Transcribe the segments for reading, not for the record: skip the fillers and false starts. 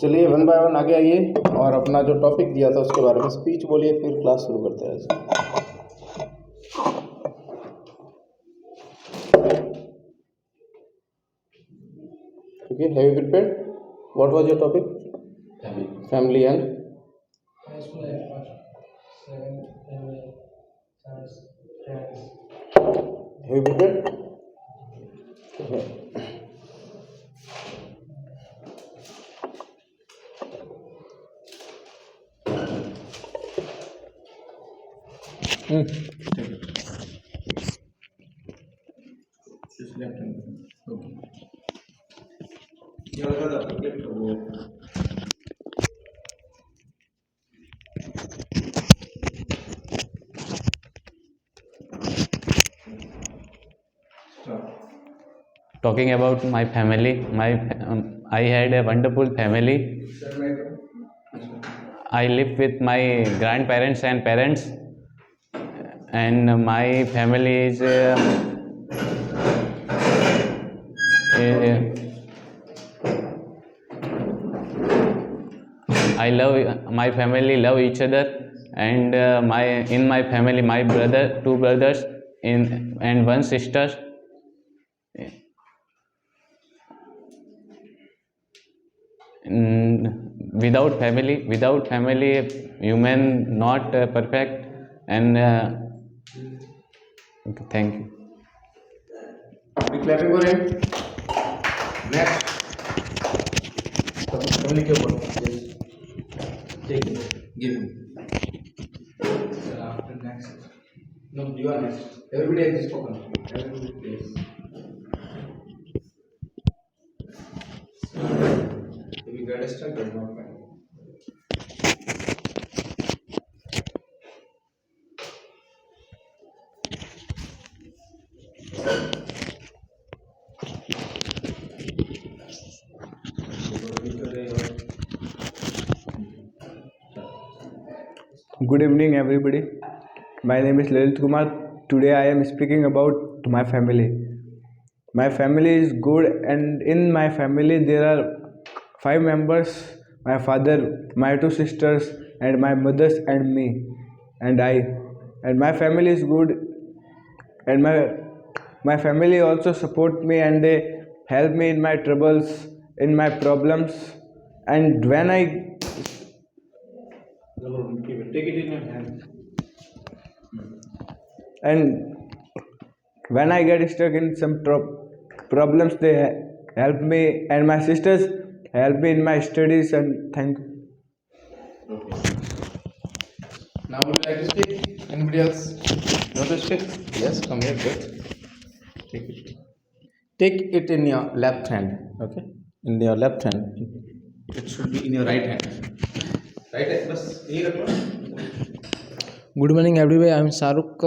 चलिए one by one आगे आइए और अपना जो टॉपिक दिया था उसके बारे में स्पीच बोलिए, फिर क्लास शुरू करते हैं। Okay, have you prepared? What was your topic? Family and high school life first. Second, family, friends. have you prepared? Okay. Just left hand. Okay. ये वाला था क्लिक कर वो। Talking about my family, I had a wonderful family. I live with my grandparents and parents, and my family is I love my family, love each other, and in my family, my brother, 2 brothers, and 1 sister. Without family, human not perfect, and okay, thank you. Be clapping for him. Next. Family के ऊपर. Yes. Take it. Give him. After next. No, you are next. Everybody has spoken. Everybody please. If you get stuck, that's not fine. Good evening, everybody. My name is Lalit Kumar. Today I am speaking about my family. My family is good, and in my family there are 5 members: my father, my 2 sisters, and my mother, and me, and I. And my family is good, and my family also support me, and they help me in my troubles, in my problems. And when I Take it in your hand. and when I get stuck in some problems, they help me, and my sisters help me in my studies. And thank you. Okay. Now would you like to speak? Anybody else? You want to speak? Yes, come here. Good. Take it in your left hand. Okay. In your left hand. It should be in your right hand. Right hand. बस यही रखो. Good morning, everybody. I'm Shahrukh,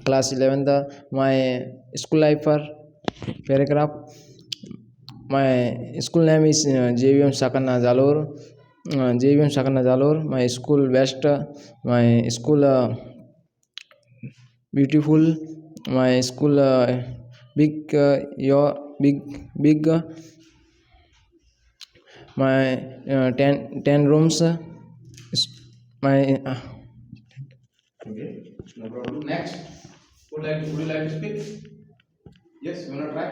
class 11th. My school life paragraph. My school name is JVM Sakana Jalor. JVM Sakana Jalor. My school best. My school beautiful. My school big. Big. My 10 rooms. My Okay. No problem. Next. Would you like to speak? Yes. You wanna try?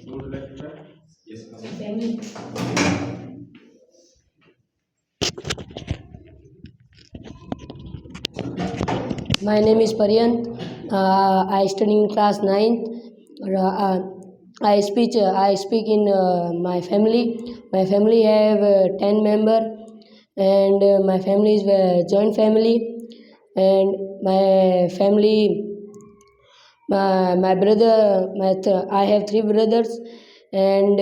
Would you like to try? Yes. My name is Paryant. I study in class 9th. I speak in my family. My family have 10 member, and my family is a joint family. And my family, my brother, I have 3 brothers, and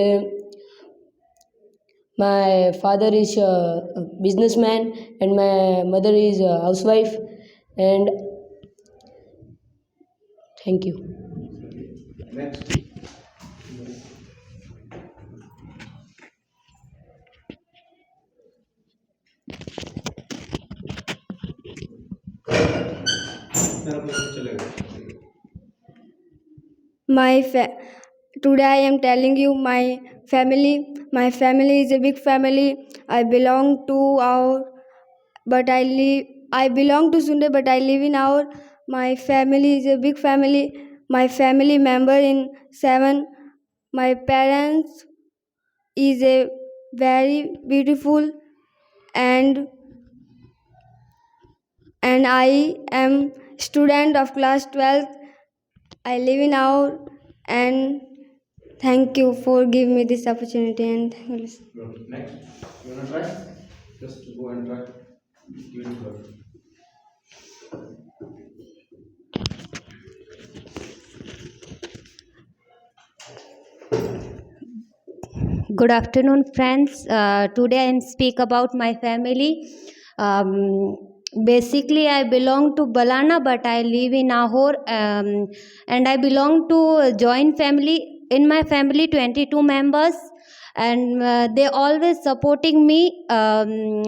my father is a businessman, and my mother is a housewife. And thank you. Next. सारा question चलेगा. Today I am telling you my family. My family is a big family. I belong to Sunday, but I live in our. My family is a big family. My family member in 7. My parents is a very beautiful, and I am student of class 12th. I live in our, and thank you for giving me this opportunity, and thank you. Good. Next, you wanna try? Just go and try. Give it a go. Good afternoon, friends. Today I am speak about my family. Basically, I belong to Balana, but I live in Nahor, and I belong to a joint family. In my family, 22 members, and they always supporting me. And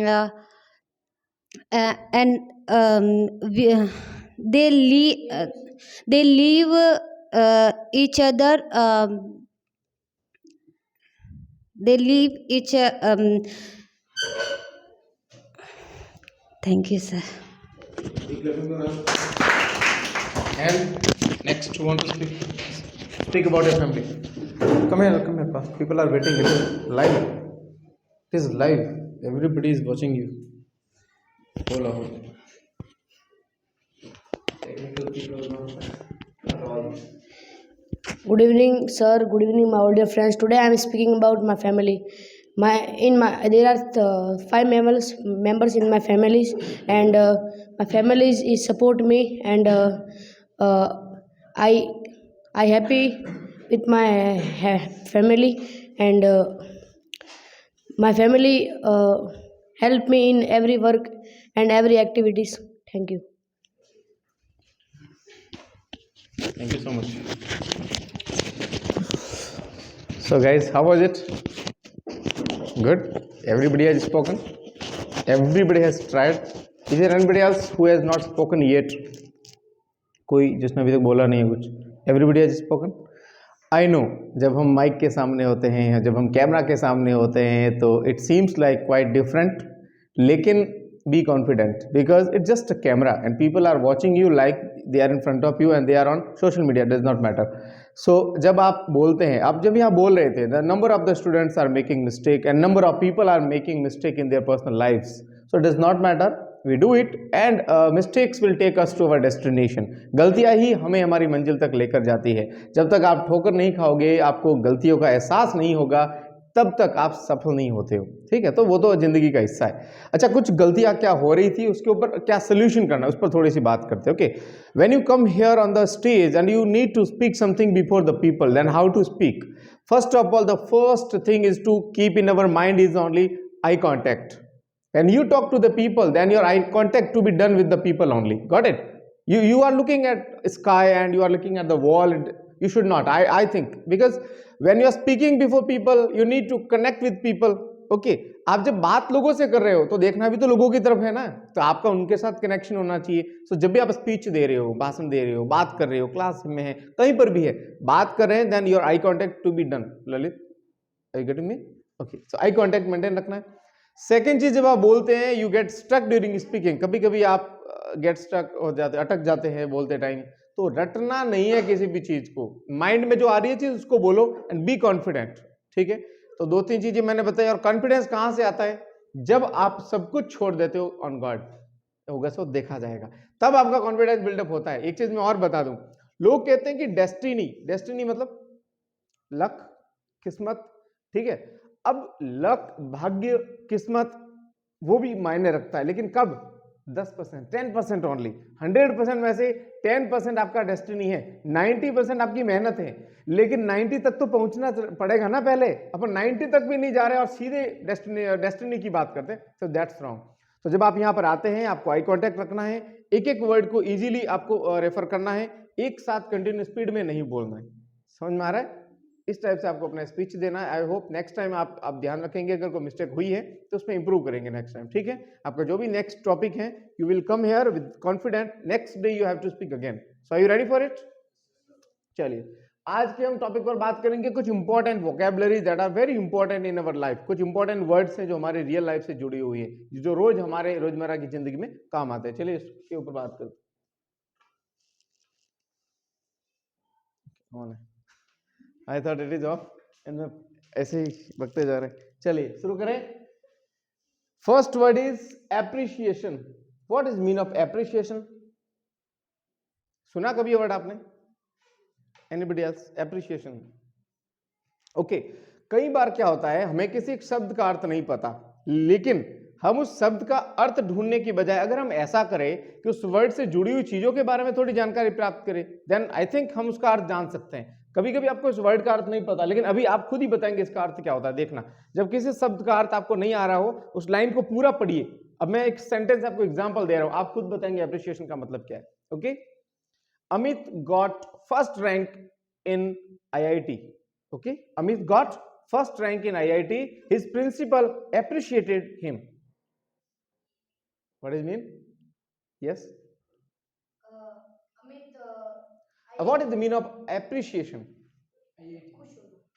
they leave each other. They leave each. Thank you, sir. And next, you want to speak about your family. Come here, pass. People are waiting. It is live. It is live. Everybody is watching you. Hola. Technical people not all. Good evening, sir. Good evening, my dear friends. Today I am speaking about my family. There are 5 members in my families, and my families is support me, and I happy with my family, and my family help me in every work and every activities. Thank you. Thank you so much. So guys, how was it? Good? Everybody has spoken? Everybody has tried? Is there anybody else who has not spoken yet? कोई जिसने अभी तक बोला नहीं है कुछ? Everybody has spoken? I know, जब हम माइक के सामने होते हैं या जब हम कैमरा के सामने होते हैं तो it seems like quite different, लेकिन be confident because it's just a camera and people are watching you like they are in front of you and they are on social media, does not matter. So जब आप बोलते हैं, आप जब यहाँ बोल रहे थे, the number of the students are making mistake and number of people are making mistake in their personal lives, so it does not matter, we do it and mistakes will take us to our destination. गलतियाँ ही हमें हमारी मंजिल तक लेकर जाती है. जब तक आप ठोकर नहीं खाओगे, आपको गलतियों का एहसास नहीं होगा, तब तक आप सफल नहीं होते हो. ठीक है, तो वो तो ज़िंदगी का हिस्सा है. अच्छा, कुछ गलतियाँ क्या हो रही थी, उसके ऊपर क्या सोल्यूशन करना है, उस पर थोड़ी सी बात करते हैं. Okay, when you come here on the stage and you need to speak something before the people, then how to speak. First of all, the first thing is to keep in our mind is only eye contact. When you talk to the people, then your eye contact to be done with the people only. Got it? You are looking at sky and you are looking at the wall. You should not. I think because when you are speaking before people, you need to connect with people. Okay? आप जब बात लोगों से कर रहे हो तो देखना भी तो लोगों की तरफ है ना, तो आपका उनके साथ कनेक्शन होना चाहिए. सो जब भी आप स्पीच दे रहे हो, भाषण दे रहे हो, बात कर रहे हो, क्लास में है, कहीं पर भी है, बात कर रहे हैं, then your eye contact to be done. Lalit, are you getting me? Okay, so eye contact maintain रखना है. सेकेंड चीज, जब आप बोलते हैं you get stuck during speaking, कभी कभी आप गेट स्टक हो जाते, अटक जाते हैं बोलते टाइम, तो रटना नहीं है किसी भी चीज को, माइंड में जो आ रही है चीज उसको बोलो एंड बी कॉन्फिडेंट. ठीक है, तो 2-3 चीजें मैंने बताई. और कॉन्फिडेंस कहां से आता है? जब आप सब कुछ छोड़ देते हो ऑन गॉड, होगा सो देखा जाएगा, तब आपका कॉन्फिडेंस बिल्डअप होता है. एक चीज मैं और बता दूं, लोग कहते हैं कि डेस्टिनी मतलब लक, किस्मत. ठीक है, अब लक, भाग्य, किस्मत वो भी मायने रखता है, लेकिन कब? 10%, 10% ओनली. 100% में से 10% आपका डेस्टिनी है, 90% आपकी मेहनत है, लेकिन 90 तक तो पहुंचना पड़ेगा ना. पहले अपन 90 तक भी नहीं जा रहे और सीधे डेस्टिनी की बात करते हैं, तो दैट्स रॉन्ग. तो जब आप यहाँ पर आते हैं, आपको आई कॉन्टैक्ट रखना है, एक एक वर्ड को इजीली आपको रेफर करना है, एक साथ कंटिन्यू स्पीड में नहीं बोलना है. समझ में आ रहा है? इस टाइप से आपको अपना स्पीच देना है। आई होप नेक्स्ट टाइम आप ध्यान रखेंगे, अगर कोई मिस्टेक हुई है तो उसमें इंप्रूव करेंगे नेक्स्ट टाइम, ठीक है। आपका जो भी नेक्स्ट टॉपिक है, you will come here with confident, next day you have to speak again. So are you ready for it? चलिए, आज के हम टॉपिक पर बात करेंगे कुछ important vocabularies that are very important in our life. कुछ इंपॉर्टेंट वर्ड्स हैं जो हमारे रियल लाइफ से जुड़ी हुई है, जो रोज हमारे रोजमर्रा की जिंदगी में काम आते हैं। चलिए इसके ऊपर बात करते हैं। I thought it is of, ऐसे ही बकते जा रहे हैं। चलिए शुरू करें। First word is appreciation. What is mean of appreciation? सुना कभी ये वर्ड आपने? Anybody else? एप्रिशिएशन। ओके, कई बार क्या होता है, हमें किसी एक शब्द का अर्थ नहीं पता, लेकिन हम उस शब्द का अर्थ ढूंढने की बजाय अगर हम ऐसा करें कि उस वर्ड से जुड़ी हुई चीजों के बारे में थोड़ी जानकारी प्राप्त करें, देन आई थिंक हम उसका अर्थ जान सकते हैं। कभी कभी आपको इस वर्ड का अर्थ नहीं पता, लेकिन अभी आप खुद ही बताएंगे इसका अर्थ क्या होता है। देखना, जब किसी शब्द का अर्थ आपको नहीं आ रहा हो, उस लाइन को पूरा पढ़िए। अब मैं एक सेंटेंस आपको एग्जांपल दे रहा हूं, आप खुद बताएंगे एप्रिशिएशन का मतलब क्या है। Okay, Amit got first rank in IIT. Okay, Amit got first rank in IIT. His principal appreciated him. What does it mean? Yes. What is the meaning of appreciation?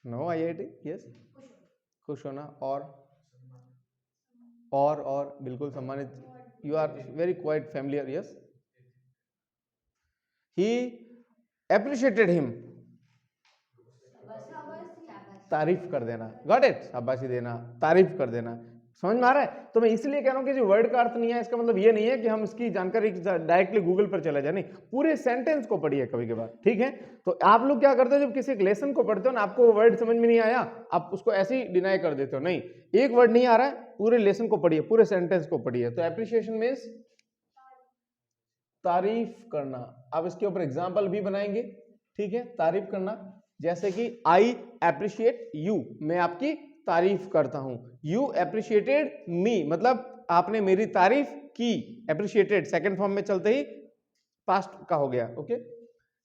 No, IIT. Yes. खुश होना और बिल्कुल सम्मानित। You are very quite familiar. Yes. He appreciated him. तारीफ कर देना। Got it? शाबाशी देना, तारीफ कर देना। समझ में आ रहा है? तो मैं इसलिए कह रहा हूं कि जो वर्ड का अर्थ नहीं है, इसका मतलब ये नहीं है कि हम इसकी जानकारी डायरेक्टली गूगल पर चले जाए, नहीं, पूरे सेंटेंस को पढ़िए कभी कभार, ठीक है। तो आप लोग क्या करते हो, जब किसी एक लेसन को पढ़ते हो ना, आपको वर्ड समझ में नहीं आया, आप उसको ऐसे ही डिनाई कर देते हो। नहीं, एक वर्ड नहीं आ रहा है, पूरे लेसन को पढ़िए, पूरे सेंटेंस को पढ़िए। तो एप्रिसिएशन मीन्स तारीफ करना। आप इसके ऊपर एग्जाम्पल भी बनाएंगे, ठीक है, तारीफ करना। जैसे कि आई एप्रिशिएट यू, मैं आपकी तारीफ करता हूं। यू एप्रिशिएटेड मी, मतलब आपने मेरी तारीफ की। एप्रिशिएटेड सेकंड फॉर्म में चलते ही पास्ट का हो गया। ओके,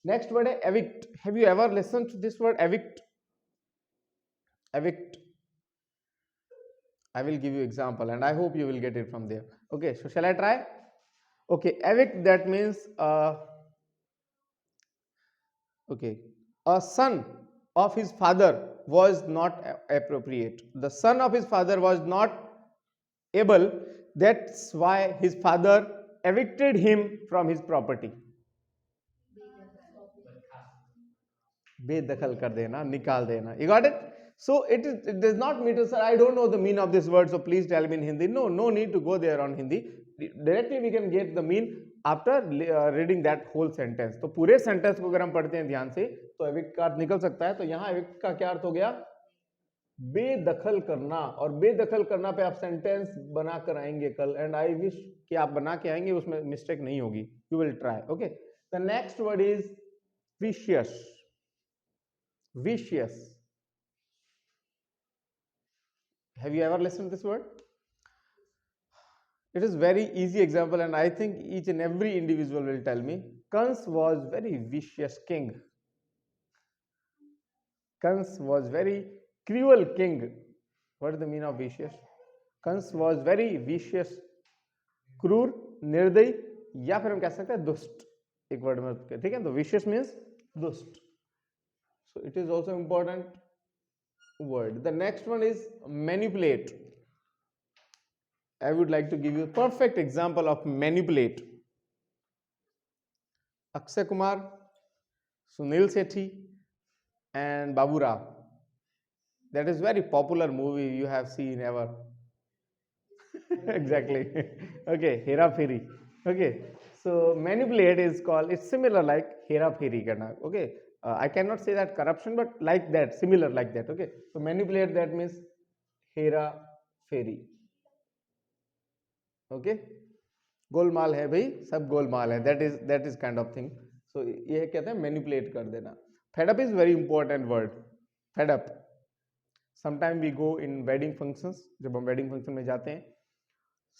नेक्स्ट वर्ड है evict. Have you ever listen to this word evict? Evict, I will give you example and I hope you will get it from there. Okay, so shall I try? Okay, evict, that means okay, a son of his father was not appropriate. The son of his father was not able, that's why his father evicted him from his property. बेदखल कर देना, निकाल देना। You got it? So it does not mean to, sir, I don't know the meaning of this word, so please tell me in Hindi. No need to go there on Hindi. Directly we can get the meaning after reading that whole sentence. तो पूरे sentence को अगर हम पढ़ते हैं ध्यान से, तो एविक्ट का अर्थ निकल सकता है। तो यहाँ एविक्ट का क्या अर्थ हो गया? बेदखल करना। और बेदखल करना पे आप सेंटेंस बना कर आएंगे कल, एंड आई विश कि आप बना के आएंगे, उसमें मिस्टेक नहीं होगी। You will try. Okay, the next word is vicious. Vicious. Have you ever listened to this word? It is very easy example, and I think each and every individual will tell me. Kans was very vicious king. Kans was very cruel king. What is the meaning of vicious? Kans was very vicious, क्रूर, निर्दयी, या फिर हम कह सकते हैं दुष्ट, एक वर्ड में, ठीक है। तो vicious means दुष्ट. So it is also important word. The next one is manipulate. I would like to give you a perfect example of manipulate. Akshay Kumar, Sunil Sethi and Babu Rao. That is very popular movie you have seen ever. Exactly. Okay, Hera Pheri. Okay, so manipulate is called, it's similar like Hera Pheri karna. Okay. I cannot say that corruption, but like that, similar like that. Okay, so manipulate, that means Hera Pheri. Okay, Golmaal है भाई, सब गोलमाल है, that is kind of thing. So ये कहते हैं manipulate कर देना. Fed up is very important word. Fed up. Sometime we go in wedding functions. जब हम wedding function में जाते हैं,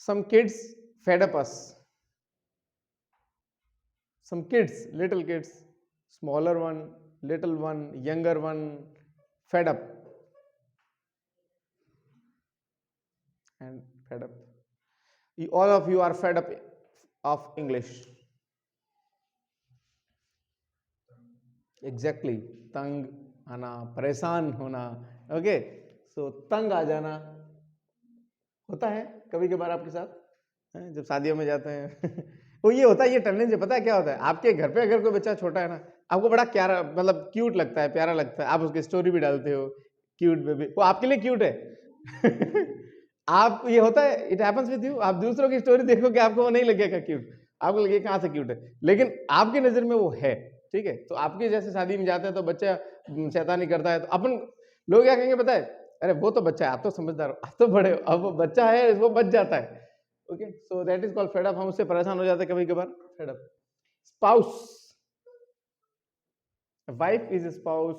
some kids fed up us. Some kids, little kids, smaller one, little one, younger one, fed up and fed up. All of you are fed up of English. Exactly. तंग आना, परेशान होना. Okay, सो तंग आ जाना होता है कभी कभार आपके साथ, हैं, जब शादियों में जाते हैं. वो ये होता है, ये टेंडेंसी पता है क्या होता है. आपके घर पे अगर कोई बच्चा छोटा है ना, आपको बड़ा प्यारा, मतलब क्यूट लगता है, प्यारा लगता है, आप उसकी स्टोरी भी डालते हो, क्यूट बेबी, वो आपके लिए क्यूट है. आप, ये होता है, इट हैपेंस विद यू. आप दूसरों की स्टोरी देखोगे, आपको वो नहीं लगेगा क्यूट, आपको लगेगा कहाँ से क्यूट है, लेकिन आपकी नजर में वो है. ठीक है, तो आपके जैसे शादी में जाते हैं तो बच्चा शैतानी करता है, तो अपन लोग क्या कहेंगे पता है, अरे वो तो बच्चा है, आप तो समझदार हो, आप तो बड़े हो, अब वो बच्चा है, वो बच जाता है. Okay, so that is called fed up. हम उससे परेशान हो जाते हैं कभी कभार. Fed up. Spouse, wife is spouse,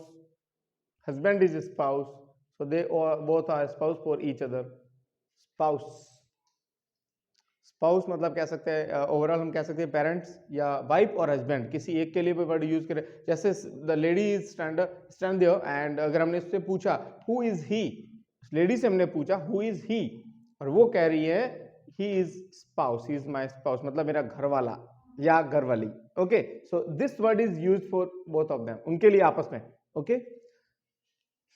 husband is spouse, so they both are spouse for each other. Spouse, spouse मतलब कह सकते हैं, ओवरऑल हम कह सकते हैं पेरेंट्स या वाइफ और हस्बैंड, किसी एक के लिए भी वर्ड यूज करें. जैसे the lady is stand there, and अगर हमने उससे पूछा हु इज ही, लेडी से हमने पूछा हु इज ही, और वो कह रही है he is spouse, he is my spouse, मतलब मेरा घर वाला या घर वाली. Okay, so this word is used for both of them, उनके लिए आपस में. Okay,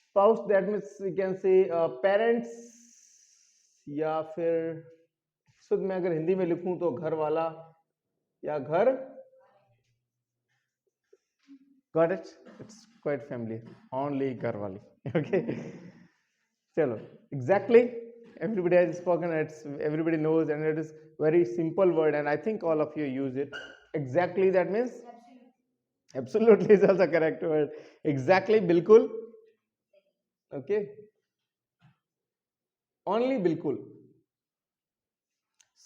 spouse that means we can say parents, या फिर शुद्ध में अगर हिंदी में लिखूं तो घर वाला या घर. Got it? It's quite family, only घर वाली. ओके, चलो, exactly, everybody has spoken, it's everybody knows, and it is very simple word, and I think all of you use it. Exactly, that means absolutely is also correct word. Exactly, बिल्कुल. Okay, only बिल्कुल.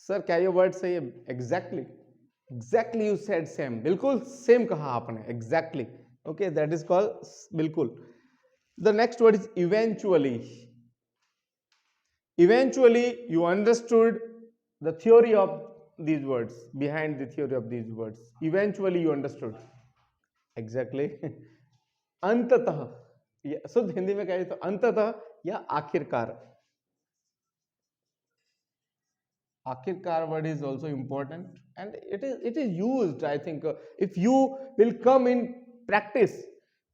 Sir क्या ये word सही है? Exactly, exactly you said same, बिल्कुल same कहा आपने, exactly. Okay, that is called बिल्कुल. The next word is eventually. Eventually you understood the theory of these words, behind the theory of these words. Eventually you understood. Exactly. अंततः, शुद्ध हिंदी में कहें तो अंततः या आखिरकार. आखिरकार word is also important, and it is used, I think, if you will come in practice,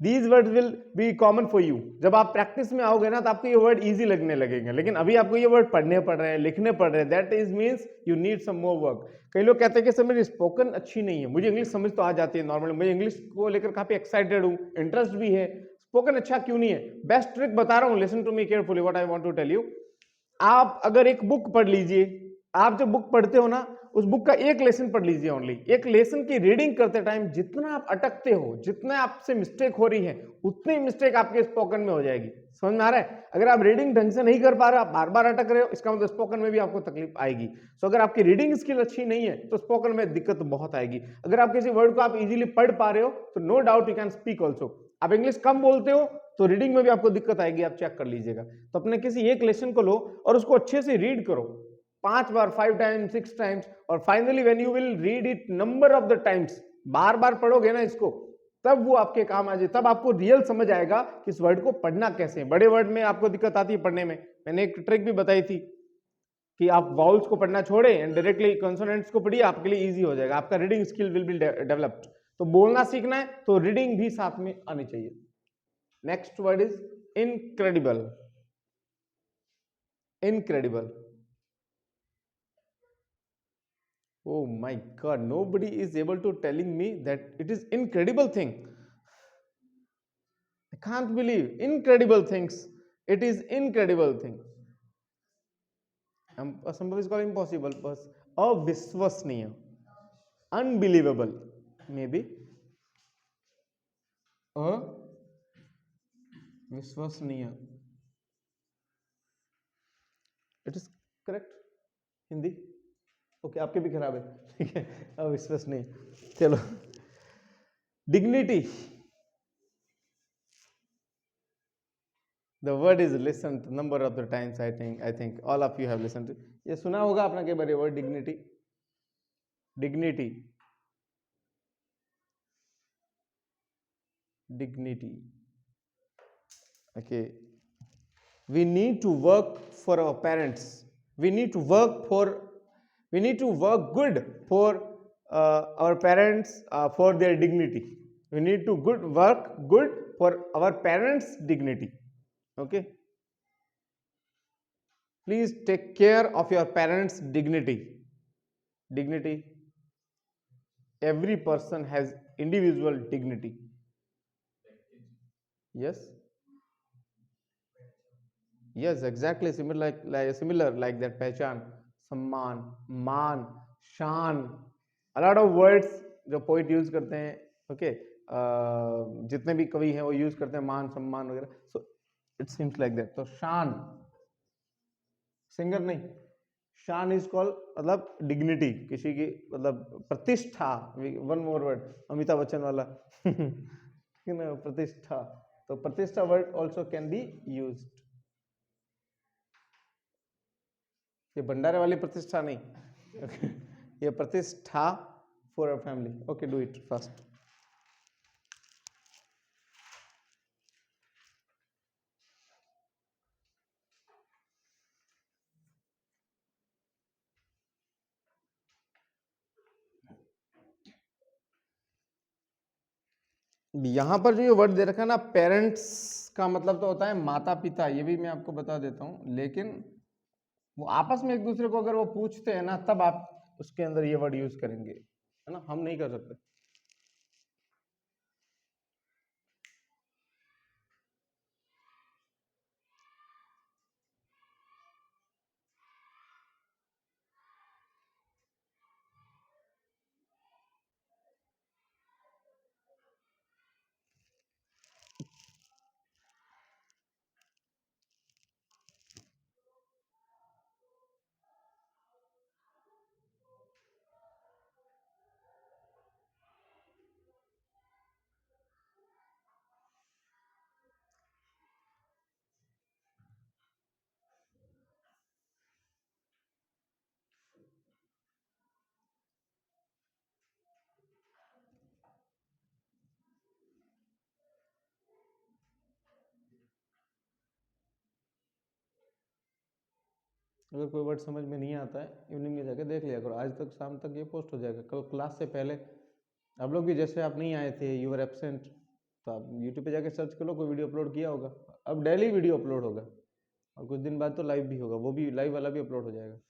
these words will be common for you. जब आप प्रैक्टिस में आओगे ना, तो आपको ये वर्ड इजी लगने लगेंगे, लेकिन अभी आपको ये वर्ड पढ़ने पड़ रहे हैं, लिखने पड़ रहे हैं. That is means you need some more work. कई लोग कहते हैं कि सर मेरी स्पोकन अच्छी नहीं है, मुझे इंग्लिश समझ तो आ जाती है नॉर्मली, मैं इंग्लिश को लेकर काफी एक्साइटेड हूँ, इंटरेस्ट भी है, स्पोकन अच्छा क्यों नहीं है? बेस्ट ट्रिक बता रहा हूँ, listen to me carefully what I want to tell you. आप अगर एक बुक पढ़ लीजिए, आप जब बुक पढ़ते हो ना, उस बुक का एक लेसन पढ़ लीजिए ओनली. एक लेसन की रीडिंग करते टाइम जितना आप अटकते हो, जितना आपसे मिस्टेक हो रही है, उतनी मिस्टेक आपके स्पोकन में हो जाएगी. समझ में आ रहा है? अगर आप रीडिंग ढंग से नहीं कर पा रहे, आप बार बार अटक रहे हो, इसका मतलब स्पोकन में भी आपको तकलीफ आएगी. सो अगर आपकी रीडिंग स्किल अच्छी नहीं है तो स्पोकन में दिक्कत बहुत आएगी. अगर आप किसी वर्ड को आप इजीली पढ़ पा रहे हो तो no doubt you can speak also. आप इंग्लिश कम बोलते हो तो रीडिंग में भी आपको दिक्कत आएगी, आप चेक कर लीजिएगा. तो अपने किसी एक लेसन को लो और उसको अच्छे से रीड करो 5 बार, 5 टाइम्स, 6 टाइम्स, और finally when you will read it number of the times, बार बार पढ़ोगे ना इसको, तब वो आपके काम आ जाए, तब आपको रियल समझ आएगा कि इस वर्ड को पढ़ना कैसे है. बड़े वर्ड में आपको दिक्कत आती है पढ़ने में. मैंने एक ट्रिक भी बताई थी कि आप वाउल्स को पढ़ना छोड़े एंड डायरेक्टली कॉन्सोनेंट्स को पढ़िए, आपके लिए इजी हो जाएगा, आपका reading skill will be developed. तो बोलना सीखना है तो रीडिंग भी साथ में आनी चाहिए. Next word is incredible. Incredible. Oh my God, nobody is able to telling me that it is incredible thing. I can't believe incredible things. It is incredible thing. Somebody is calling impossible, but अविश्वसनीय, unbelievable, maybe. अविश्वसनीय. It is correct. Hindi okay, आपके भी खराब है, ठीक है, अविश्वसनीय. चलो, dignity. The word is listen to number of the times. I think all of you have listen to. ये सुना होगा आपने कई बार ये word dignity. Dignity, dignity. Okay, we need to work for our parents. We need to work good for our parents, for their dignity. We need to work good for our parents' dignity. Okay, please take care of your parents' dignity. Every person has individual dignity. Yes, exactly, similar like that. पहचान, सम्मान, मान, शान, a lot of words जो poet use करते हैं. Okay, जितने भी कवि हैं वो यूज करते हैं मान, सम्मान वगैरह. So it seems like that. तो शान, सिंगर नहीं, शान इज कॉल्ड मतलब डिग्निटी, किसी की मतलब प्रतिष्ठा. One more word, Amitabh Bachchan वाला. प्रतिष्ठा. तो प्रतिष्ठा word also can be used. ये भंडारे वाली प्रतिष्ठा नहीं. Okay. ये प्रतिष्ठा for a family. Okay, do it first. यहां पर जो ये वर्ड दे रखा है ना, पेरेंट्स का मतलब तो होता है माता पिता. ये भी मैं आपको बता देता हूं, लेकिन वो आपस में एक दूसरे को अगर वो पूछते हैं ना, तब आप उसके अंदर ये वर्ड यूज करेंगे, है ना. हम नहीं कर सकते. अगर कोई वर्ड समझ में नहीं आता है, इवनिंग में जाके देख लिया करो. आज तक शाम तक ये पोस्ट हो जाएगा. कल क्लास से पहले आप लोग भी, जैसे आप नहीं आए थे, यू आर एब्सेंट, तो आप यूट्यूब पे जाके सर्च कर लो, कोई वीडियो अपलोड किया होगा. अब डेली वीडियो अपलोड होगा, और कुछ दिन बाद तो लाइव भी होगा. वो भी लाइव वाला भी अपलोड हो जाएगा.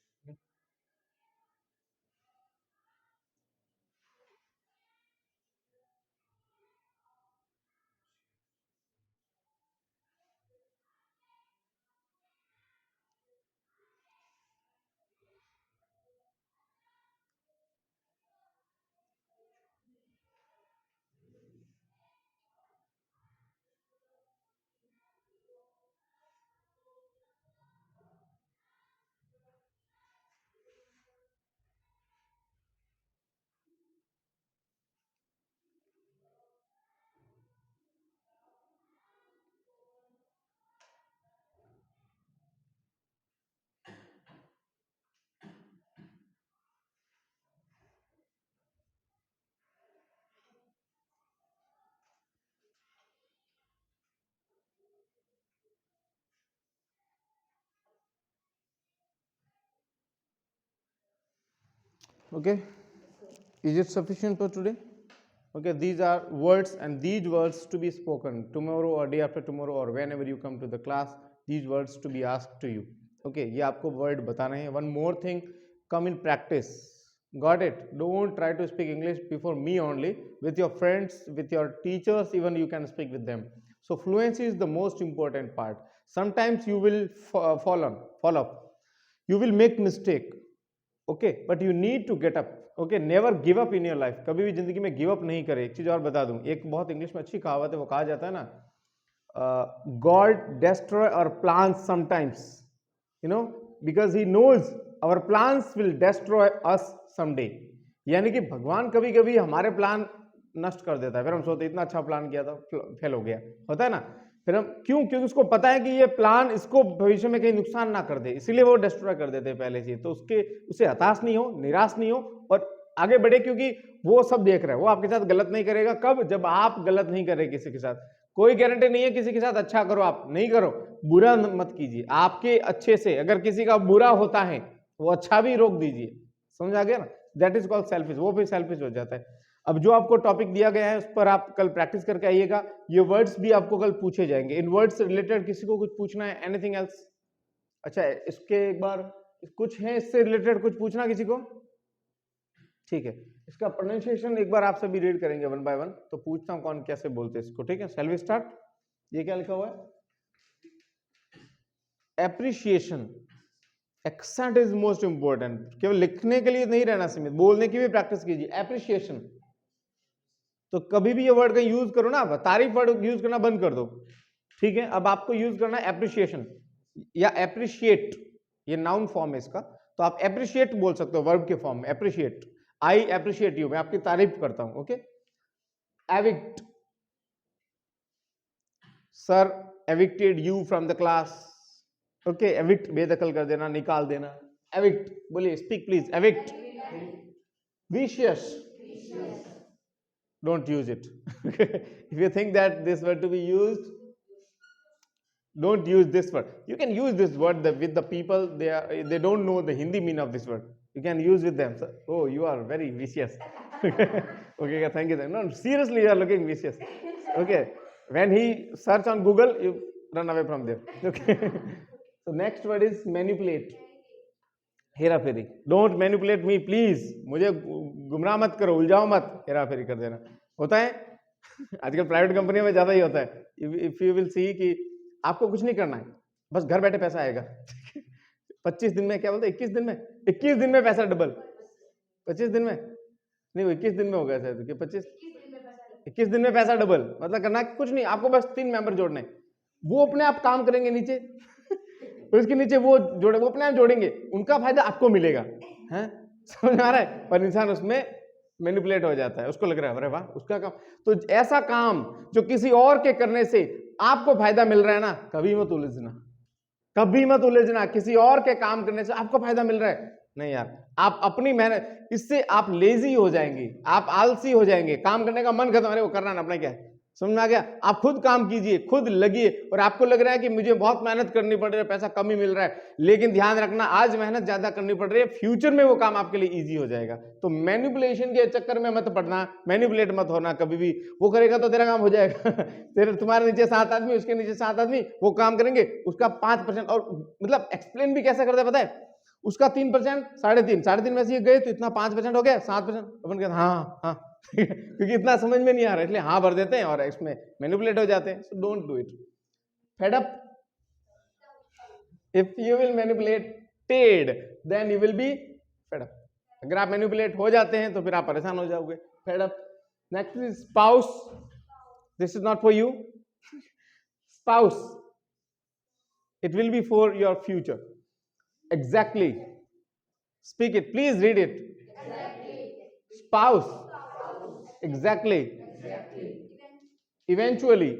Okay, is it sufficient for today? Okay, these are words, and these words to be spoken tomorrow or day after tomorrow or whenever you come to the class. These words to be asked to you. Okay, ये आपको word बताना है. One more thing, come in practice. Got it? Don't try to speak English before me only. With your friends, with your teachers, even you can speak with them. So fluency is the most important part. Sometimes you will fall off. You will make mistake. Okay, but you need to get up. Okay, never give up in your life. कभी भी जिंदगी में give up नहीं करे. एक चीज और बता दूं, एक बहुत इंग्लिश में अच्छी कहावत है, वो कहा जाता है ना, God destroy our plans sometimes, you know, because he knows our plans will destroy us someday. यानी कि भगवान कभी कभी हमारे प्लान नष्ट कर देता है. फिर हम सोचते इतना अच्छा प्लान किया था, फेल हो गया, होता है ना. फिर हम क्योंकि उसको पता है कि ये प्लान इसको भविष्य में कहीं नुकसान ना कर दे, इसीलिए वो डिस्ट्रॉय कर देते हैं पहले से. तो उससे हताश नहीं हो, निराश नहीं हो, और आगे बढ़े, क्योंकि वो सब देख रहा है. वो आपके साथ गलत नहीं करेगा. कब? जब आप गलत नहीं कर रहे किसी के साथ. कोई गारंटी नहीं है किसी के साथ अच्छा करो, आप नहीं करो, बुरा मत कीजिए। आपके अच्छे से अगर किसी का बुरा होता है वो अच्छा भी रोक दीजिए, समझ आ गया ना, दैट इज कॉल्ड सेल्फिश, वो भी सेल्फिश हो जाता है। अब जो आपको टॉपिक दिया गया है उस पर आप कल प्रैक्टिस करके आइएगा, ये वर्ड्स भी आपको कल पूछे जाएंगे। इन वर्ड्स से रिलेटेड किसी को कुछ पूछना है, एनीथिंग एल्स? अच्छा इसके एक बार कुछ है इससे रिलेटेड कुछ पूछना किसी को? ठीक है, इसका प्रोनाउंसिएशन एक बार आप सभी रीड करेंगे वन बाय वन, तो पूछता हूं कौन कैसे बोलते हैं इसको, ठीक है? Shall we start? ये क्या लिखा हुआ है? Appreciation, accent is most important. केवल लिखने के लिए नहीं रहना सीमित, बोलने की भी प्रैक्टिस कीजिए। एप्रिशिएशन, तो कभी भी ये वर्ड का यूज करो ना, तारीफ वर्ड यूज करना बंद कर दो, ठीक है? अब आपको यूज करना है एप्रिशिएशन या एप्रिशिएट, ये नाउन फॉर्म है इसका, तो आप एप्रिशिएट बोल सकते हो वर्ब के फॉर्म में, एप्रिशिएट। आई एप्रिशिएट यू, मैं आपकी तारीफ करता हूं, okay? Evict, sir evicted you from the class, okay? Evict बेदखल कर देना, निकाल देना, एविक्ट। बोलिए, speak please, evict. Vicious, don't use it. If you think that this word to be used, don't use this word. You can use this word with the people, they don't know the Hindi meaning of this word, you can use with them. So, oh, you are very vicious. Okay, thank you. No, seriously, you are looking vicious. Okay, when he search on Google, you run away from there. Okay. So next word is manipulate, हेरा फेरी। Don't manipulate me please, मुझे गुमराह मत करो, उलझाओ मत, हेरा फेरी कर देना होता है। आजकल प्राइवेट कंपनियों में ज्यादा ही होता है। इफ यू विल सी कि आपको कुछ नहीं करना है, बस घर बैठे पैसा आएगा। 25 दिन में, क्या बोलते, 21 दिन में, 21 दिन में पैसा डबल। 25 दिन में नहीं, वो 21 दिन में हो गया शायद, कि 21 दिन में पैसा डबल। मतलब करना कुछ नहीं, आपको बस 3 मेंबर जोड़ने, वो अपने आप काम करेंगे नीचे, उसके नीचे वो जोड़े, वो अपने आप जोड़ेंगे, उनका फायदा आपको मिलेगा, हैं? समझ आ रहा है? पर इंसान उसमें मैनिपुलेट हो जाता है, उसको लग रहा है अरे वाह उसका काम। तो ऐसा काम जो किसी और के करने से आपको फायदा मिल रहा है ना, कभी मत उलझना, कभी मत उलझना। किसी और के काम करने से आपको फायदा मिल रहा है, नहीं यार, आप अपनी मेहनत, इससे आप लेजी हो जाएंगे, आप आलसी हो जाएंगे, काम करने का मन खत्म, अरे वो करना ना, अपना क्या है, समझ में आ गया? आप खुद काम कीजिए, खुद लगिए, और आपको लग रहा है कि मुझे बहुत मेहनत करनी पड़ रही है, पैसा कम ही मिल रहा है, लेकिन ध्यान रखना आज मेहनत ज्यादा करनी पड़ रही है, फ्यूचर में वो काम आपके लिए इजी हो जाएगा। तो मैनिपुलेशन के चक्कर में मत पड़ना, मैनिपुलेट मत होना कभी भी। वो करेगा तो तेरा काम हो जाएगा। तेरे तुम्हारे नीचे 7 आदमी, उसके नीचे 7 आदमी, वो काम करेंगे, उसका 5%, और मतलब एक्सप्लेन भी कैसे करता है पता है? उसका 3%, 3.5 में से ये गए तो इतना 5% हो गया, 7%, अपन कहते हाँ हाँ, क्योंकि इतना समझ में नहीं आ रहा, इसलिए हाँ भर देते हैं और इसमें मैनिपुलेट हो जाते हैं। So don't do it. Fed up, if you will manipulated then you will be fed up. अगर आप मैनिपुलेट हो जाते हैं तो फिर आप परेशान हो जाओगे। Fed up. Next is spouse, this is not for you. Spouse, it will be for your future. Exactly. Speak it. Please read it. Spouse. Exactly. Eventually.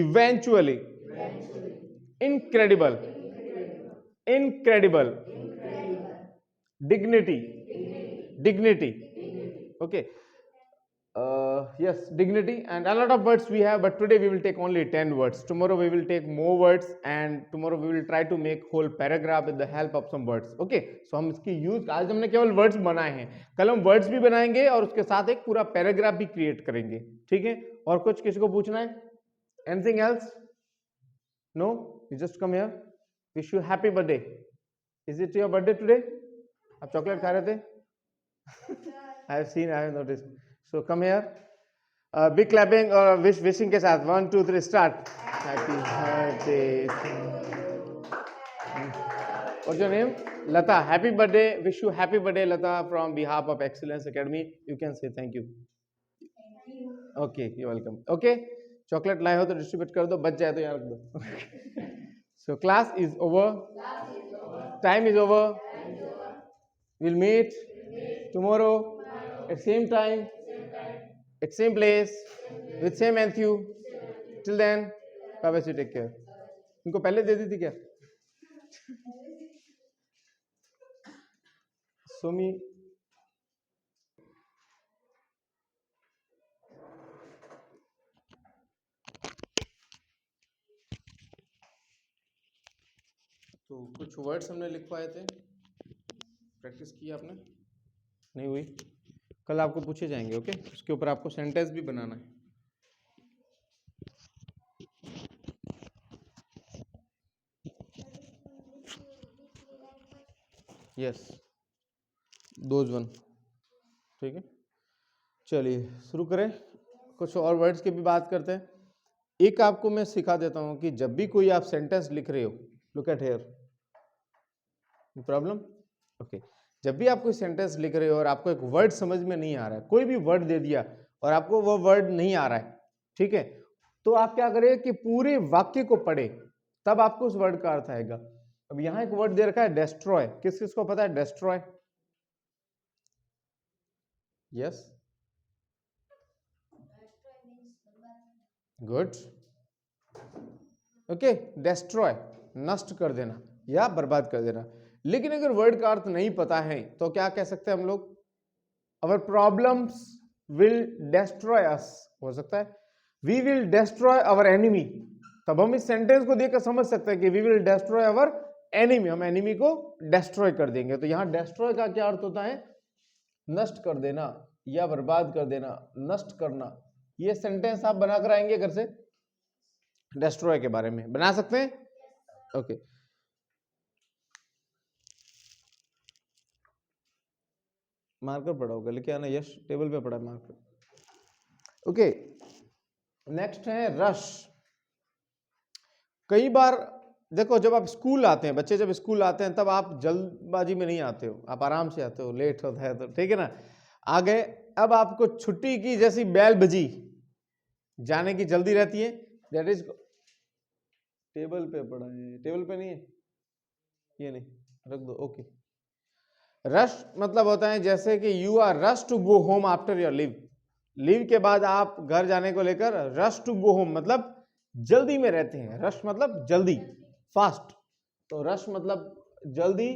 Eventually. Incredible. Incredible. Dignity. Dignity. Okay. Yes, dignity, and a lot of words we have, but today we will take only 10 words. Tomorrow we will take more words, and tomorrow we will try to make whole paragraph with the help of some words. Okay, so हम इसकी use, आज हमने केवल words बनाए हैं, कल हम words भी बनाएंगे और उसके साथ एक पूरा पैराग्राफ भी क्रिएट करेंगे, ठीक है? और कुछ किसी को पूछना है? Anything else? No, you just come here. Wish you happy birthday. Is it your birthday today? आप चॉकलेट खा रहे थे? I have seen, I have noticed. So come here. Big clapping or wishing के साथ 1 2 3 start. Happy birthday. What's your name? Lata. Happy birthday. Wish you happy birthday, Lata, from behalf of Excellence Academy. You can say thank you. Okay, you're welcome. Okay. Chocolate लाए हो तो distribute कर दो, बच जाए तो यहाँ रख दो। So class is over. Time is over. We'll meet tomorrow at same time. At same place, with same Matthew. Till then, bye bye, take care. इनको पहले दे दी थी क्या? सोमी, तो कुछ वर्ड्स हमने लिखवाए थे, प्रैक्टिस की आपने? नहीं हुई? कल आपको पूछे जाएंगे, ओके? उसके ऊपर आपको सेंटेंस भी बनाना है। Yes, those one. ठीक है, चलिए शुरू करें। कुछ और वर्ड्स की भी बात करते हैं। एक आपको मैं सिखा देता हूं कि जब भी कोई आप सेंटेंस लिख रहे हो, look at here, problem, okay, जब भी आप कोई सेंटेंस लिख रहे हो और आपको एक वर्ड समझ में नहीं आ रहा है, कोई भी वर्ड दे दिया और आपको वो वर्ड नहीं आ रहा है, ठीक है, तो आप क्या करें कि पूरे वाक्य को पढ़े, तब आपको उस वर्ड का अर्थ आएगा। अब यहां एक वर्ड दे रखा है डेस्ट्रॉय, किस किस को पता है destroy? Yes, good, okay, destroy, नष्ट कर देना या बर्बाद कर देना। लेकिन अगर वर्ड का अर्थ नहीं पता है तो क्या कह सकते हैं हम लोग? Our problems will destroy us, हो सकता है we will destroy our enemy. तब हम इस सेंटेंस को देखकर समझ सकते हैं कि we will destroy our enemy, हम एनिमी को डेस्ट्रॉय कर देंगे। तो यहां डेस्ट्रॉय का क्या अर्थ होता है? नष्ट कर देना या बर्बाद कर देना, नष्ट करना। ये सेंटेंस आप बनाकर आएंगे घर से, डेस्ट्रॉय के बारे में बना सकते हैं, ओके। मार्कर पड़ा होगा, लेके आना, यश टेबल पे पड़ा है मार्कर, ओके। नेक्स्ट है रश। कई बार देखो, जब आप स्कूल आते हैं, बच्चे जब स्कूल आते हैं तब आप जल्दबाजी में नहीं आते हो, आप आराम से आते हो, लेट होता है तो, ठीक है ना, आ गए। अब आपको छुट्टी की जैसी बेल बजी, जाने की जल्दी रहती है, दैट इज, टेबल पे पड़ा है, टेबल पे नहीं है, ये नहीं, रख दो, ओके। रश मतलब होता है जैसे कि you are rush to go home after your leave, leave के बाद आप घर जाने को लेकर रश टू गो होम मतलब जल्दी में रहते हैं, रश मतलब जल्दी, फास्ट, तो रश मतलब जल्दी,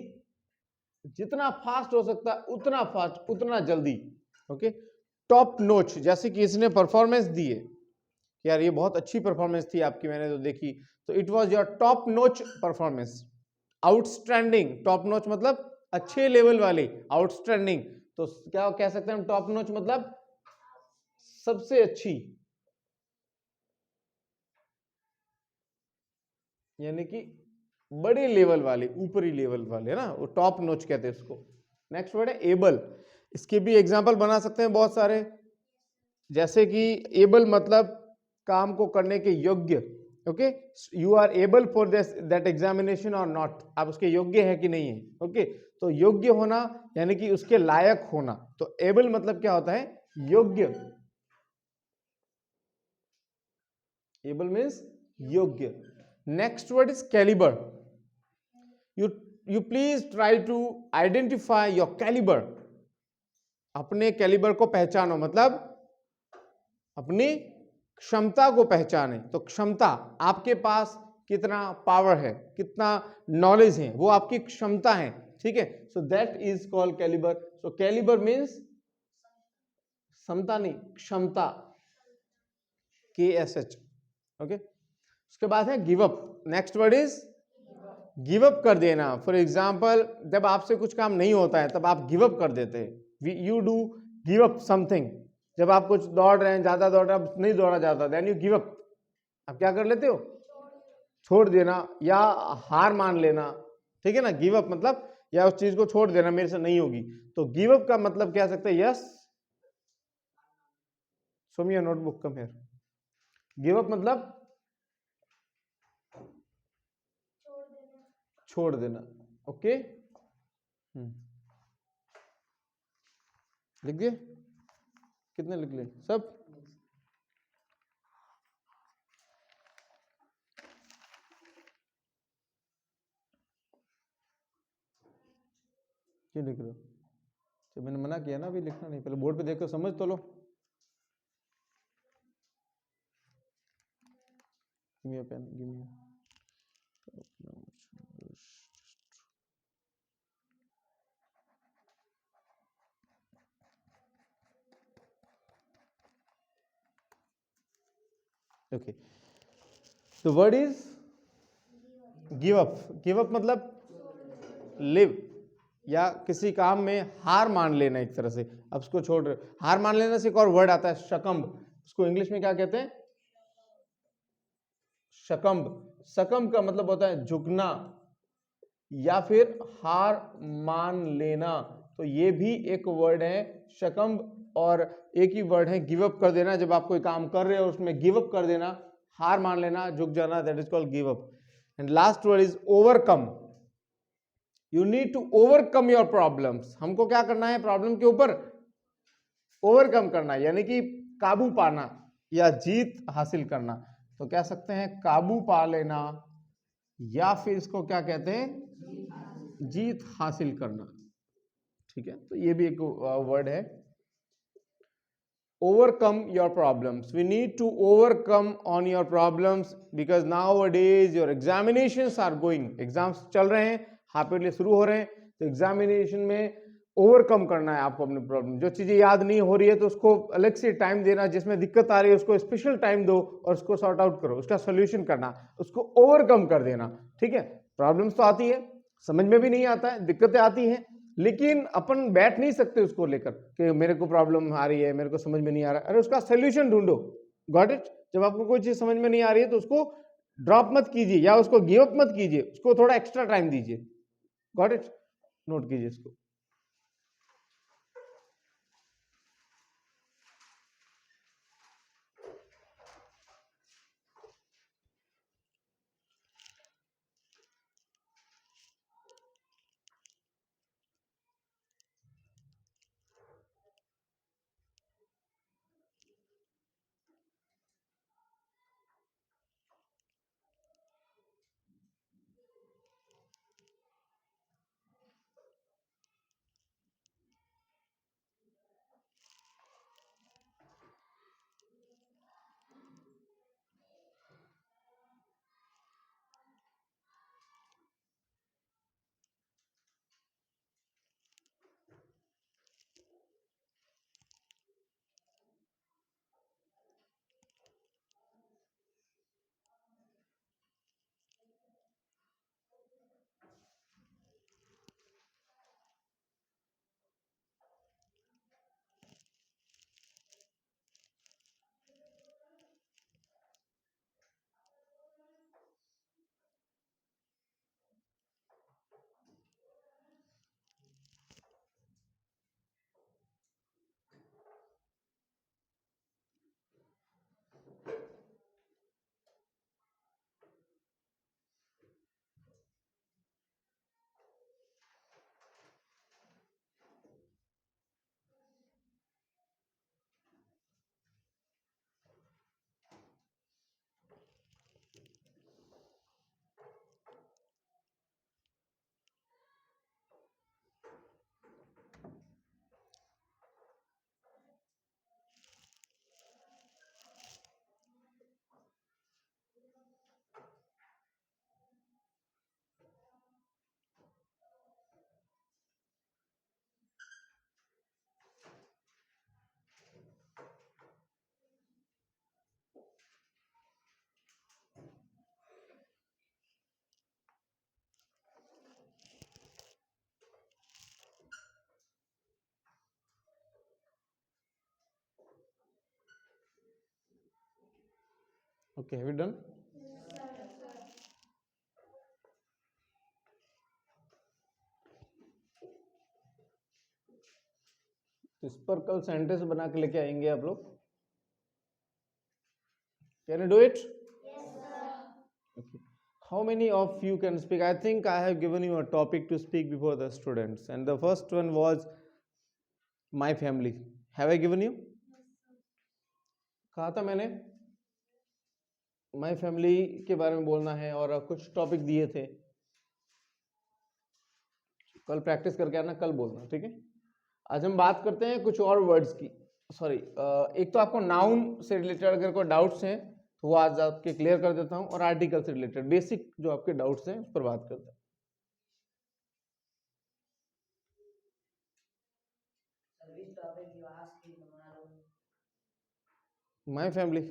जितना फास्ट हो सकता है उतना फास्ट, उतना जल्दी, ओके। टॉप नोच, जैसे कि इसने परफॉर्मेंस दी है, यार ये बहुत अच्छी परफॉर्मेंस थी आपकी, मैंने तो देखी, तो इट वाज योर टॉप नोच परफॉर्मेंस। आउटस्टैंडिंग, टॉप नोच मतलब अच्छे लेवल वाली, आउटस्टैंडिंग, तो क्या कह सकते हैं हम? टॉप नोच मतलब सबसे अच्छी, यानी कि बड़े लेवल वाले, ऊपरी लेवल वाले, ना, वो टॉप नोच कहते हैं उसको। नेक्स्ट वर्ड है एबल, इसके भी एग्जांपल बना सकते हैं बहुत सारे, जैसे कि एबल मतलब काम को करने के योग्य, okay, you are able for this that examination और नॉट, आप उसके योग्य है कि नहीं है, ओके, तो योग्य होना यानी कि उसके लायक होना, तो एबल मतलब क्या होता है? योग्य, एबल मीन्स योग्य। Next word is calibre, you please try to identify your caliber, अपने कैलिबर को पहचानो, मतलब अपनी क्षमता को पहचाने, तो क्षमता, आपके पास कितना पावर है, कितना नॉलेज है, वो आपकी क्षमता है, ठीक है, so that is called calibre. So calibre means क्षमता नहीं, क्षमता, KSH, ओके। उसके बाद है give up, next word is give up कर देना। फॉर एग्जाम्पल, जब आपसे कुछ काम नहीं होता है तब आप गिव अप कर देते हैं, you do give up something. जब आप कुछ दौड़ रहे हैं, ज्यादा दौड़ रहे हैं, नहीं दौड़ा जाता, देन यू गिव अप, आप क्या कर लेते हो? छोड़ देना या हार मान लेना, ठीक है ना, गिव अप मतलब या उस चीज को छोड़ देना, मेरे से नहीं होगी, तो गिव अप का मतलब क्या सकते हैं? Yes, show me your notebook, come here. Give up मतलब छोड़ देना, ओके। लिख दिए? कितने लिख लिए? सब? क्यों लिख रहे हो? तो मैंने मना किया ना, अभी लिखना नहीं, पहले बोर्ड पे देखकर समझ तो लो। Give me a pen, give me. Okay, the word is give up मतलब लिव, या किसी काम में हार मान लेना एक तरह से, अब उसको छोड़ रहे हो। हार मान लेना से एक और वर्ड आता है शकम्ब, उसको इंग्लिश में क्या कहते हैं? शकम्ब। शकम्ब का मतलब होता है झुकना या फिर हार मान लेना, तो ये भी एक वर्ड है शकम्ब। और एक ही वर्ड है गिव अप कर देना, जब आप कोई काम कर रहे हो उसमें गिव अप कर देना, हार मान लेना, झुक जाना, that is called give up. And last word is overcome. You need to overcome your problems. हमको क्या करना है? प्रॉब्लम के ऊपर ओवरकम करना, यानी कि काबू पाना या जीत हासिल करना। तो कह सकते हैं काबू पा लेना, या फिर इसको क्या कहते हैं? जीत हासिल करना। ठीक है, तो ये भी एक वर्ड है। overcome your problems. We need to overcome on your problems because nowadays your examinations are going, exams चल रहे हैं, हाफ ईयरली शुरू हो रहे हैं, तो एग्जामिनेशन में ओवरकम करना है आपको अपनी प्रॉब्लम। जो चीजें याद नहीं हो रही है तो उसको अलग से टाइम देना, जिसमें दिक्कत आ रही है उसको स्पेशल टाइम दो और उसको सॉर्ट आउट करो, उसका सोल्यूशन करना, उसको ओवरकम कर देना। ठीक है, प्रॉब्लम्स तो आती है, समझ में भी नहीं आता है, दिक्कतें आती हैं, लेकिन अपन बैठ नहीं सकते उसको लेकर कि मेरे को प्रॉब्लम आ रही है, मेरे को समझ में नहीं आ रहा। अरे उसका सोल्यूशन ढूंढो। Got it? जब आपको कोई चीज समझ में नहीं आ रही है तो उसको ड्रॉप मत कीजिए या उसको गिव अप मत कीजिए, उसको थोड़ा एक्स्ट्रा टाइम दीजिए। Got it? नोट कीजिए इसको। Okay, have you done? इस पर कल सेंटेंस बना के लेके आएंगे आप लोग। Can you do it? Yes, sir. Okay. How many of you can speak? I think I have given you a topic to speak before the students, and the first one was my family. Have I given you? कहा था मैंने my family के बारे में बोलना है और कुछ टॉपिक दिए थे, कल प्रैक्टिस करके आना, कल बोलना, ठीक है। आज हम बात करते हैं कुछ और वर्ड्स की। सॉरी, एक तो आपको नाउन से रिलेटेड अगर कोई डाउट्स हैं तो वो आज आपके क्लियर कर देता हूं, और आर्टिकल से रिलेटेड बेसिक जो आपके डाउट्स हैं उस पर बात करते हैं। My family,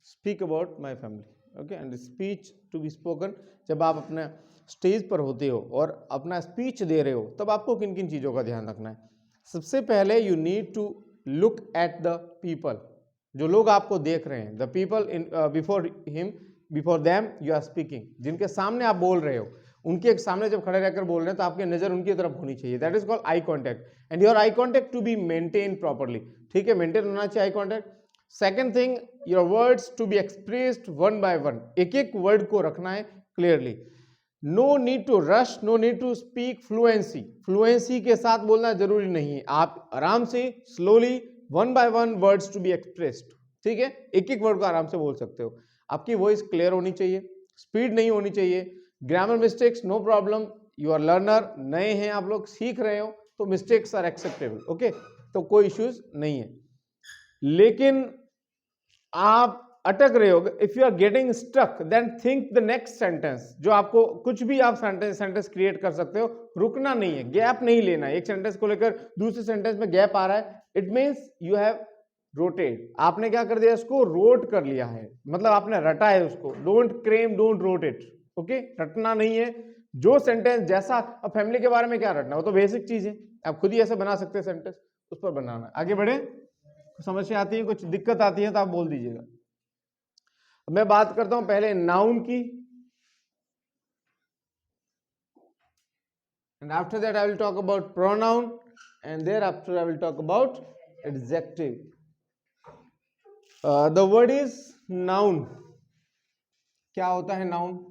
speak about my family. Okay, and speech to be spoken, जब आप अपने स्टेज पर होते हो और अपना स्पीच दे रहे हो तब आपको किन किन चीज़ों का ध्यान रखना है। सबसे पहले you need to look at the people, जो लोग आपको देख रहे हैं, the people in before them you are speaking, जिनके सामने आप बोल रहे हो उनके सामने जब खड़े रहकर बोल रहे हैं तो आपकी नज़र उनकी तरफ होनी चाहिए, that is called eye contact and your eye contact to be maintain properly. ठीक है, मेंटेन होना चाहिए eye contact. Second thing, your words to be expressed one by one, एक एक वर्ड को रखना है clearly. No need to rush, no need to speak fluency, fluency के साथ बोलना जरूरी नहीं है, आप आराम से slowly one by one words to be expressed. ठीक है, एक एक वर्ड को आराम से बोल सकते हो, आपकी वॉइस क्लियर होनी चाहिए, स्पीड नहीं होनी चाहिए। Grammar mistakes no problem, you are learner, नए हैं आप लोग, सीख रहे हो तो मिस्टेक्स आर एक्सेप्टेबल, ओके, तो कोई इश्यूज नहीं है। लेकिन आप अटक रहे हो, if you are getting stuck then think the next sentence, जो आपको कुछ भी आप सेंटेंस क्रिएट कर सकते हो, रुकना नहीं है, गैप नहीं लेना है। एक सेंटेंस को लेकर दूसरे सेंटेंस में गैप आ रहा है, it means you have rotted, आपने क्या कर दिया, इसको रोट कर लिया है, मतलब आपने रटा है उसको। Don't cram, don't rote it, okay, रटना नहीं है। जो सेंटेंस जैसा, अब फैमिली के बारे में क्या रटना, वो तो बेसिक चीज है, आप खुद ही ऐसे बना सकते हैं सेंटेंस, उस पर बनाना है। आगे बढ़े, समस्या आती है, कुछ दिक्कत आती है तो आप बोल दीजिएगा। मैं बात करता हूं पहले नाउन की, and after that I will talk about pronoun and there after I will talk about adjective. The word is noun. क्या होता है noun?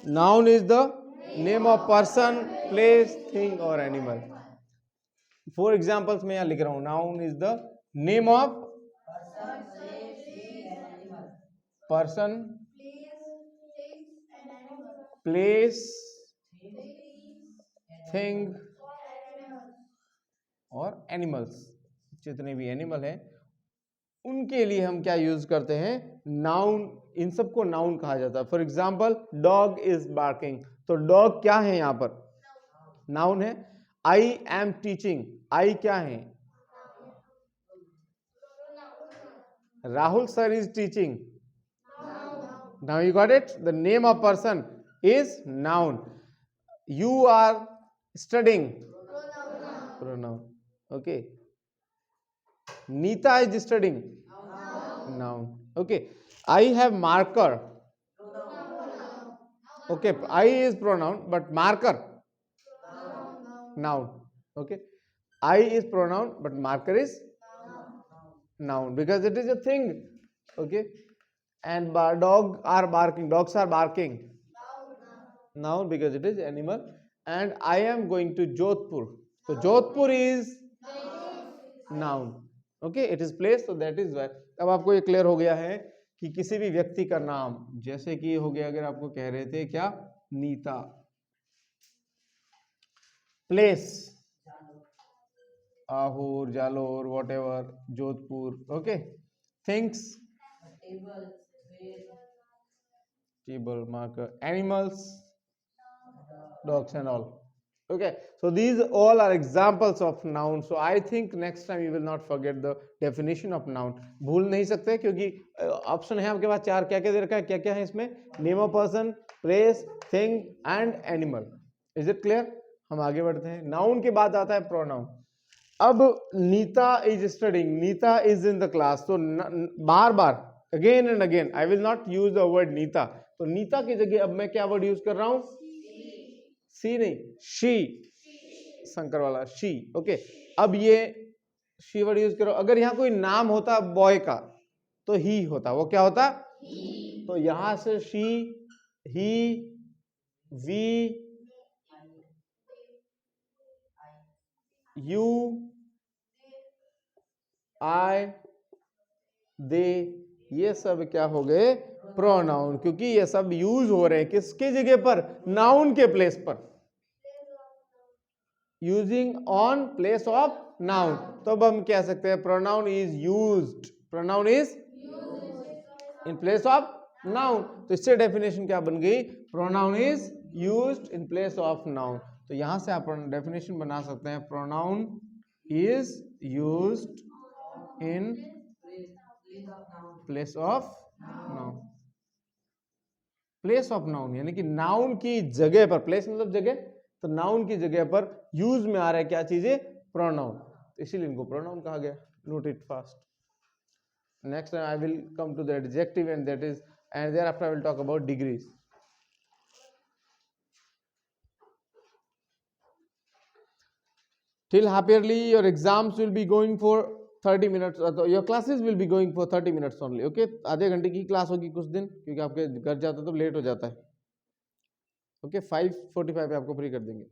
Noun is the name of person, place, thing और एनिमल। फॉर एग्जाम्पल्स मैं यहां लिख रहा हूं, noun is the name of person, place, thing और एनिमल्स। जितने भी एनिमल हैं उनके लिए हम क्या यूज करते हैं, नाउन, इन सबको नाउन कहा जाता है। For example dog is barking, तो डॉग क्या है यहां पर, नाउन है। आई एम टीचिंग, आई क्या है, Rahul sir is teaching, now you got it, the name of person is noun. You are studying, pronoun, okay. Nita is studying, noun, okay. I have marker, okay. I is pronoun but marker, noun, okay. I is pronoun but marker is noun because it is a thing, okay. And dog are barking, dogs are barking, noun because it is animal. And I am going to Jodhpur, so Jodhpur is noun, okay, it is place, तो that is why. अब आपको ये clear हो गया है कि किसी भी व्यक्ति का नाम, जैसे कि हो गया, अगर आपको कह रहे थे क्या, Nita, place Ahore, Jalore, whatever, Jodhpur, okay. Things table, marker, animals, dogs and all, okay. So these all are examples of noun. So I think next time you will not forget the definition of noun. भूल नहीं सकते क्योंकि option है आपके पास चार, क्या क्या दे रखा है, क्या क्या है इसमें, name of person, place, thing and animal. Is it clear? हम आगे बढ़ते हैं। नाउन के बाद आता है प्रोनाउन। अब Nita is studying, Nita is in the class, तो बार बार again and again I will not use the word Nita, तो नीता की जगह अब मैं क्या वर्ड यूज कर रहा हूं, सी नहीं, शी, शंकर वाला शी, ओके। अब ये शी वर्ड यूज करो। अगर यहाँ कोई नाम होता बॉय का तो ही होता, वो क्या होता, तो यहां से शी, ही, वी, यू, आई, दे, ये सब क्या हो गए, प्रोनाउन, क्योंकि ये सब यूज हो रहे हैं किसके जगह पर, नाउन के प्लेस पर, using on place of noun. तो अब हम कह सकते हैं pronoun is used, pronoun is in place of noun. तो इससे डेफिनेशन क्या बन गई, pronoun is used in place of noun. तो यहां से आप डेफिनेशन बना सकते हैं, pronoun is used in place of noun. Place of noun यानी कि नाउन की जगह पर, प्लेस मतलब जगह, तो नाउन की जगह पर यूज में आ रहा है क्या चीजें, प्रोनाउन, इसीलिए इनको प्रोनाउन कहा गया. Note it fast. Next I will come to the adjective and that is, and there after I will talk about degrees. Till half yearly your exams will be going for 30 minutes, your classes will be going for 30 minutes only. Okay, आधे घंटे की class होगी कुछ दिन, क्योंकि आपके घर जाते तो लेट हो जाता है. ओके, 5:45 पे आपको फ्री कर देंगे.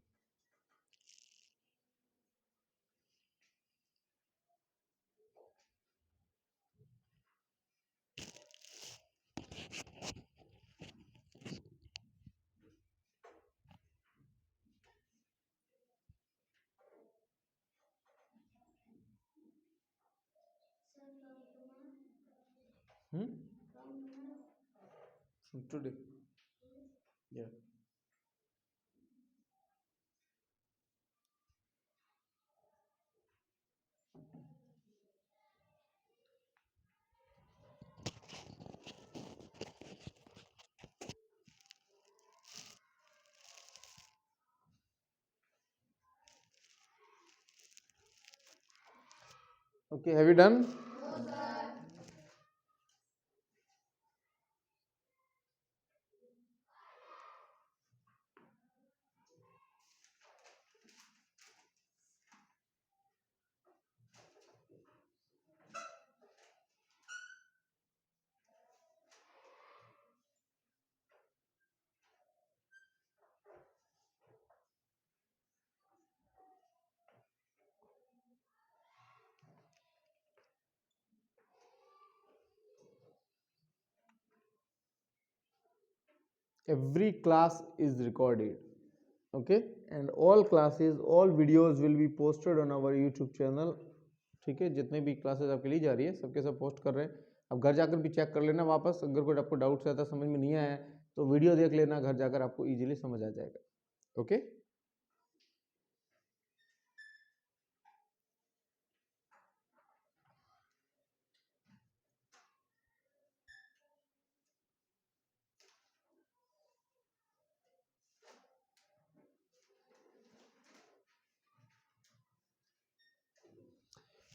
From today, yeah. Okay, have you done? Every class is recorded, okay, and all classes, all videos will be posted on our YouTube channel. ठीक है, जितने भी क्लासेस आपके ली जा रही है सबके सब पोस्ट कर रहे हैं. अब घर जाकर भी चेक कर लेना वापस, अगर कोई आपको डाउट्स आता समझ में नहीं आया तो वीडियो देख लेना, घर जाकर आपको इजीली समझ आ जाएगा. Okay.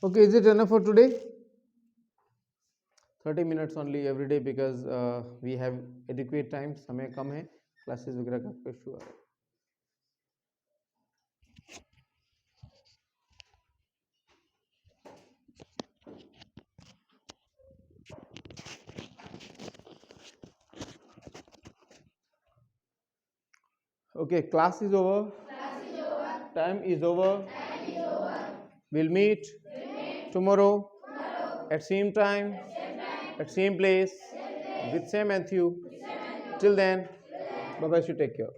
Okay, is it enough for today? 30 minutes only every day because we have adequate time. समय कम है, क्लासेस वगैरह का आपका इशू आ रहा है. Okay, class is over. Time is over. We'll meet tomorrow at same time, at same place, with same Matthew. Till then, bye bye. You take care.